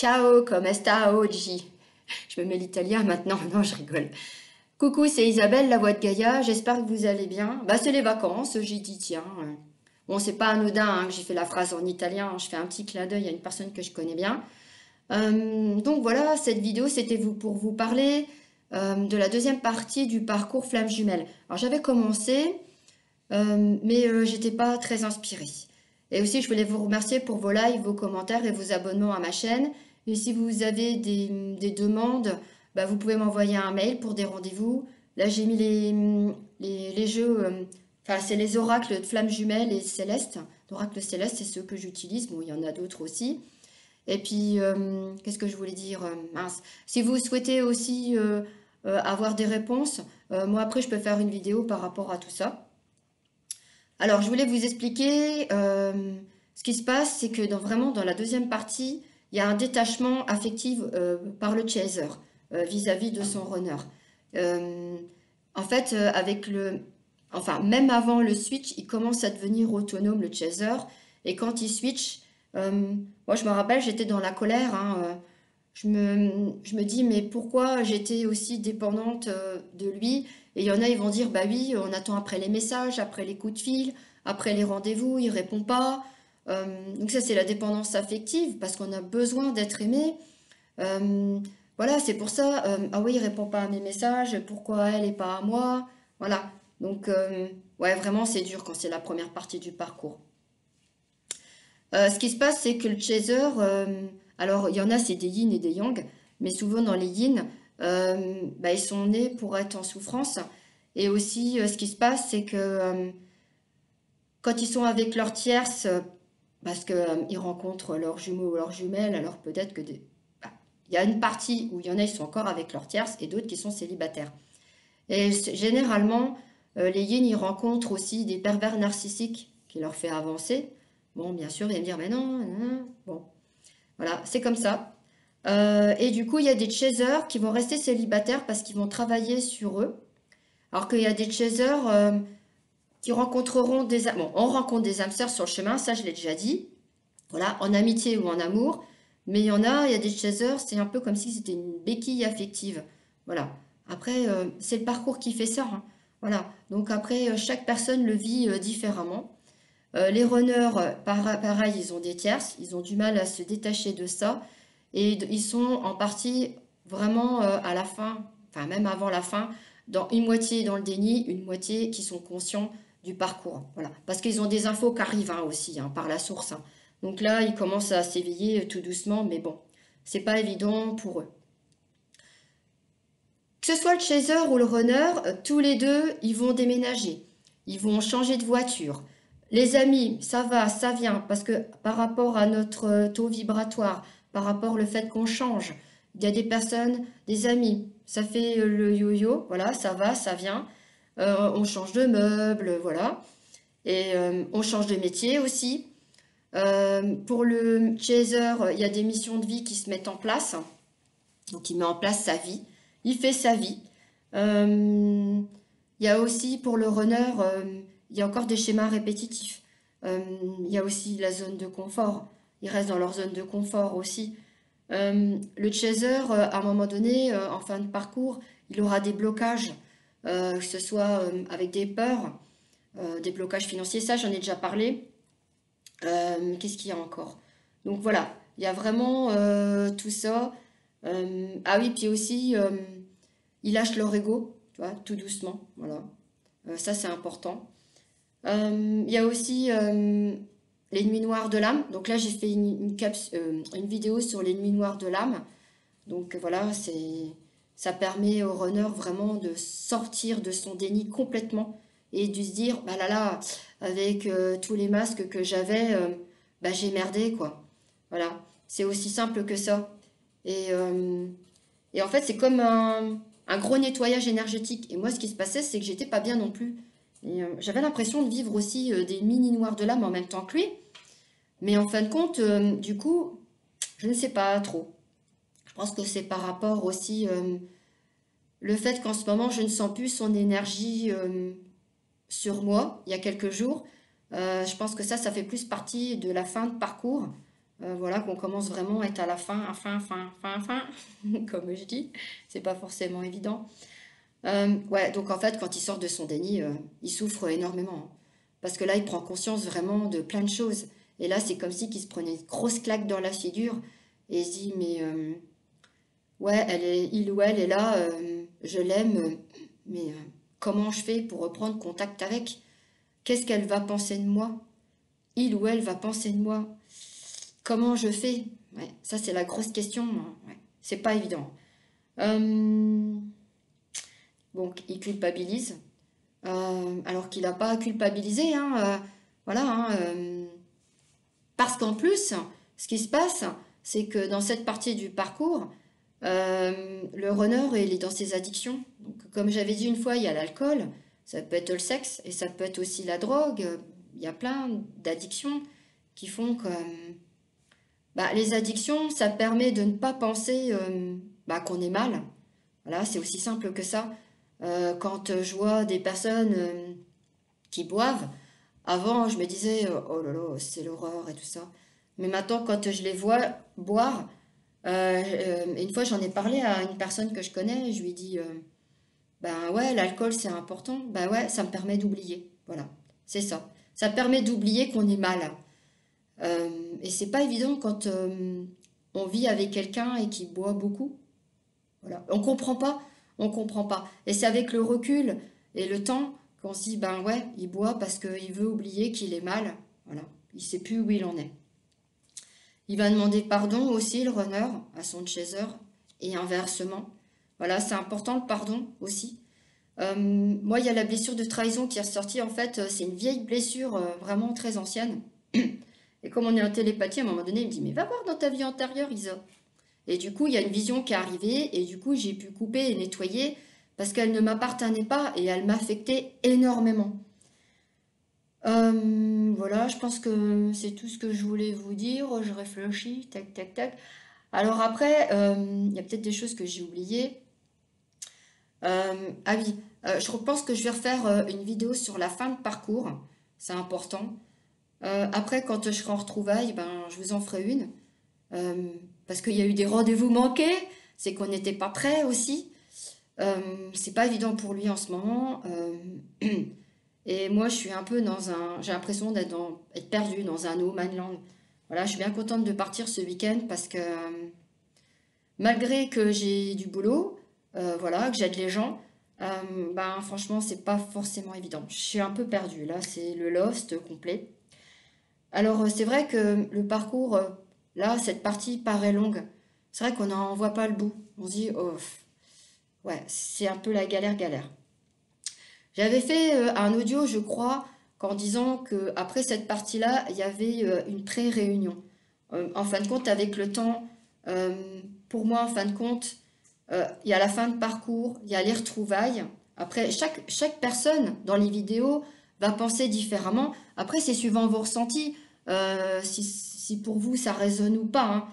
Ciao, come sta oggi? Je me mets l'italien maintenant, non, je rigole. Coucou, c'est Isabelle, la voix de Gaïa, j'espère que vous allez bien. Bah, c'est les vacances, j'ai dit, tiens. Bon, c'est pas anodin hein, que j'ai fait la phrase en italien, je fais un petit clin d'œil à une personne que je connais bien. Donc voilà, cette vidéo, c'était pour vous parler de la deuxième partie du parcours Flamme Jumelle. Alors, j'avais commencé, mais j'étais pas très inspirée. Et aussi, je voulais vous remercier pour vos likes, vos commentaires et vos abonnements à ma chaîne. Et si vous avez des demandes, bah, vous pouvez m'envoyer un mail pour des rendez-vous. Là, j'ai mis les jeux, enfin, c'est les oracles de Flamme Jumelle et Céleste. L'oracle Céleste, c'est ceux que j'utilise. Bon, il y en a d'autres aussi. Et puis, qu'est-ce que je voulais dire? Mince. Si vous souhaitez aussi avoir des réponses, moi après, je peux faire une vidéo par rapport à tout ça. Alors, je voulais vous expliquer ce qui se passe, c'est que vraiment dans la deuxième partie, il y a un détachement affectif par le chaser vis-à-vis de son runner. Euh, en fait, enfin, même avant le switch, il commence à devenir autonome le chaser. Et quand il switch, moi je me rappelle, j'étais dans la colère. Hein, je me dis, mais pourquoi j'étais aussi dépendante de lui? Et il y en a, ils vont dire, bah oui, on attend après les messages, après les coups de fil, après les rendez-vous, il répond pas. Donc ça, c'est la dépendance affective, parce qu'on a besoin d'être aimé. Euh, voilà, c'est pour ça, ah oui, il répond pas à mes messages, pourquoi elle et pas à moi? Voilà, donc ouais, vraiment, c'est dur quand c'est la première partie du parcours. Ce qui se passe, c'est que le chaser, alors il y en a, c'est des yin et des yang, mais souvent dans les yin, bah, ils sont nés pour être en souffrance. Et aussi, ce qui se passe, c'est que quand ils sont avec leur tierce, parce qu'ils rencontrent leurs jumeaux ou leurs jumelles, alors peut-être que bah, il y a une partie où il y en a, ils sont encore avec leur tierce, et d'autres qui sont célibataires. Et généralement, les yin, ils rencontrent aussi des pervers narcissiques qui leur fait avancer. Bon, bien sûr, ils vont me dire, mais non, non, non. Bon, voilà, c'est comme ça. Et du coup, il y a des chasers qui vont rester célibataires parce qu'ils vont travailler sur eux. Alors qu'il y a des chasers qui rencontreront des... Bon, on rencontre des âmes sœurs sur le chemin, ça je l'ai déjà dit. Voilà, en amitié ou en amour. Mais il y a des chasers, c'est un peu comme si c'était une béquille affective. Voilà. Après, c'est le parcours qui fait ça. Hein. Voilà. Donc après, chaque personne le vit différemment. Les runners, pareil, ils ont des tierces, ils ont du mal à se détacher de ça. Et ils sont en partie vraiment à la fin, enfin même avant la fin, dans une moitié dans le déni, une moitié qui sont conscients du parcours. Voilà. Parce qu'ils ont des infos qui arrivent hein, aussi, hein, par la source. Hein. Donc là, ils commencent à s'éveiller tout doucement, mais bon, c'est pas évident pour eux. Que ce soit le chaser ou le runner, tous les deux, ils vont déménager. Ils vont changer de voiture. Les amis, ça va, ça vient, parce que par rapport à notre taux vibratoire, par rapport au fait qu'on change, il y a des personnes, des amis, ça fait le yo-yo, voilà, ça va, ça vient. On change de meubles, voilà. Et on change de métier aussi. Pour le chaser, il y a des missions de vie qui se mettent en place. Donc il met en place sa vie, il fait sa vie. Euh, il y a aussi pour le runner, il y a encore des schémas répétitifs. Il y a aussi la zone de confort. Ils restent dans leur zone de confort aussi. Le chaser, à un moment donné, en fin de parcours, il aura des blocages, que ce soit avec des peurs, des blocages financiers. Ça, j'en ai déjà parlé. Qu'est-ce qu'il y a encore? Donc voilà, il y a vraiment tout ça. Ah oui, puis aussi, ils lâchent leur ego, tu vois, tout doucement. Voilà. Ça, c'est important. Il y a aussi les nuits noires de l'âme. Donc là, j'ai fait une vidéo sur les nuits noires de l'âme. Donc voilà, ça permet au runner vraiment de sortir de son déni complètement et de se dire, bah là là, avec tous les masques que j'avais, bah j'ai merdé quoi. Voilà, c'est aussi simple que ça. Et, euh, et en fait, c'est comme un gros nettoyage énergétique. Et moi, ce qui se passait, c'est que j'étais pas bien non plus. Et, j'avais l'impression de vivre aussi des mini noirs de l'âme en même temps que lui. Mais en fin de compte, du coup, je ne sais pas trop. Je pense que c'est par rapport aussi le fait qu'en ce moment je ne sens plus son énergie sur moi il y a quelques jours. Je pense que ça fait plus partie de la fin de parcours. voilà, qu'on commence vraiment à être à la fin, comme je dis. C'est pas forcément évident. Ouais, donc en fait, quand il sort de son déni, il souffre énormément, hein. Parce que là, il prend conscience vraiment de plein de choses. Et là, c'est comme si qu'il se prenait une grosse claque dans la figure et il se dit, mais ouais, il ou elle est là, je l'aime, mais comment je fais pour reprendre contact avec? Qu'est-ce qu'elle va penser de moi? Il ou elle va penser de moi? Comment je fais? Ouais, ça, c'est la grosse question, hein. Ouais, c'est pas évident. Euh, donc, il culpabilise. Alors qu'il n'a pas à culpabiliser, hein, voilà, hein, parce qu'en plus, ce qui se passe, c'est que dans cette partie du parcours, le runner, il est dans ses addictions. Donc, comme j'avais dit une fois, il y a l'alcool, ça peut être le sexe, et ça peut être aussi la drogue. Il y a plein d'addictions qui font que bah, les addictions, ça permet de ne pas penser bah, qu'on est mal. Voilà, c'est aussi simple que ça. Quand je vois des personnes qui boivent, avant, je me disais, oh là là, c'est l'horreur et tout ça. Mais maintenant, quand je les vois boire, une fois, j'en ai parlé à une personne que je connais, et je lui ai dit, ben ouais, l'alcool, c'est important. Ben ouais, ça me permet d'oublier. Voilà, c'est ça. Ça permet d'oublier qu'on est mal. Et c'est pas évident quand on vit avec quelqu'un et qui boit beaucoup. Voilà. On comprend pas. Et c'est avec le recul et le temps qu'on se dit, ben ouais, il boit parce qu'il veut oublier qu'il est mal. Voilà. Il sait plus où il en est. Il va demander pardon aussi, le runner, à son chaser, et inversement. Voilà, c'est important le pardon aussi. Moi, il y a la blessure de trahison qui est ressortie. En fait, c'est une vieille blessure vraiment très ancienne. Et comme on est en télépathie, à un moment donné, il me dit, mais va voir dans ta vie antérieure, Isa. Et du coup, il y a une vision qui est arrivée, et du coup, j'ai pu couper et nettoyer parce qu'elle ne m'appartenait pas et elle m'affectait énormément. Voilà, je pense que c'est tout ce que je voulais vous dire. Je réfléchis, tac, tac, tac. Alors après, il y a peut-être des choses que j'ai oubliées. Ah oui, je pense que je vais refaire une vidéo sur la fin de parcours. C'est important. Après, quand je serai en retrouvailles, ben, je vous en ferai une. Euh, Parce qu'il y a eu des rendez-vous manqués, c'est qu'on n'était pas prêts aussi. C'est pas évident pour lui en ce moment. Et moi, je suis un peu dans un. J'ai l'impression être perdue dans un no man's land. Voilà, je suis bien contente de partir ce week-end parce que malgré que j'ai du boulot, voilà, que j'aide les gens, ben franchement, c'est pas forcément évident. Je suis un peu perdue. Là, c'est le lost complet. Alors, c'est vrai que le parcours, là, cette partie paraît longue. C'est vrai qu'on n'en voit pas le bout. On se dit, oh, ouais, c'est un peu la galère, galère. J'avais fait un audio, je crois, qu'en disant que après cette partie-là, il y avait une pré-réunion. En fin de compte, avec le temps, euh, pour moi, en fin de compte, il y a la fin de parcours, il y a les retrouvailles. Après, chaque personne dans les vidéos va penser différemment. Après, c'est suivant vos ressentis, si pour vous ça résonne ou pas,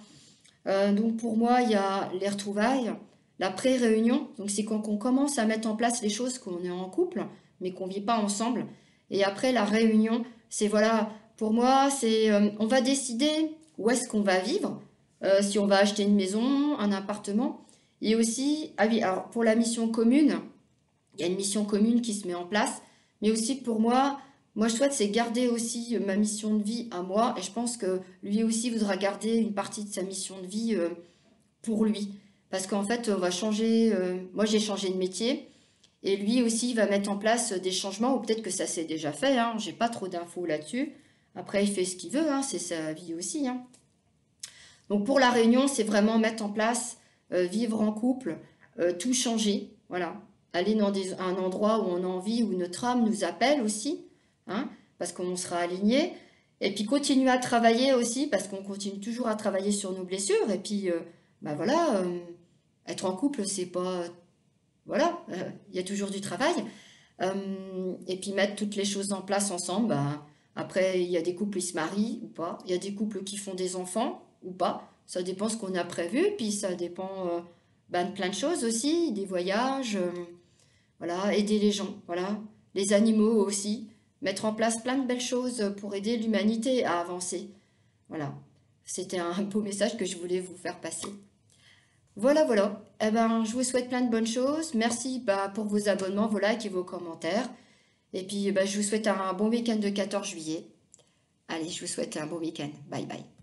hein. Donc pour moi, il y a les retrouvailles, la pré-réunion. Donc c'est quand on commence à mettre en place les choses, qu'on est en couple, mais qu'on ne vit pas ensemble. Et après la réunion, c'est voilà, pour moi, c'est on va décider où est-ce qu'on va vivre, si on va acheter une maison, un appartement. Et aussi, ah oui, alors pour la mission commune, il y a une mission commune qui se met en place. Mais aussi pour moi je souhaite c'est garder aussi ma mission de vie à moi. Et je pense que lui aussi voudra garder une partie de sa mission de vie pour lui. Parce qu'en fait, on va changer. Moi, j'ai changé de métier. Et lui aussi, il va mettre en place des changements. Ou peut-être que ça s'est déjà fait, hein. J'ai pas trop d'infos là-dessus. Après, il fait ce qu'il veut, hein. C'est sa vie aussi, hein. Donc pour la réunion, c'est vraiment mettre en place, vivre en couple, tout changer. Voilà. Aller dans un endroit où on a envie, où notre âme nous appelle aussi, hein, parce qu'on sera aligné. Et puis continuer à travailler aussi, parce qu'on continue toujours à travailler sur nos blessures. Et puis, bah voilà, être en couple, c'est pas. Voilà, il y a toujours du travail. Et puis mettre toutes les choses en place ensemble. Bah, après, il y a des couples qui se marient ou pas. Il y a des couples qui font des enfants ou pas. Ça dépend ce qu'on a prévu. Puis ça dépend bah, de plein de choses aussi, des voyages. Voilà, aider les gens. Voilà, les animaux aussi. Mettre en place plein de belles choses pour aider l'humanité à avancer. Voilà. C'était un beau message que je voulais vous faire passer. Voilà, voilà. Eh ben, je vous souhaite plein de bonnes choses. Merci pour vos abonnements, vos likes et vos commentaires. Et puis, je vous souhaite un bon week-end de 14 juillet. Allez, je vous souhaite un bon week-end. Bye bye.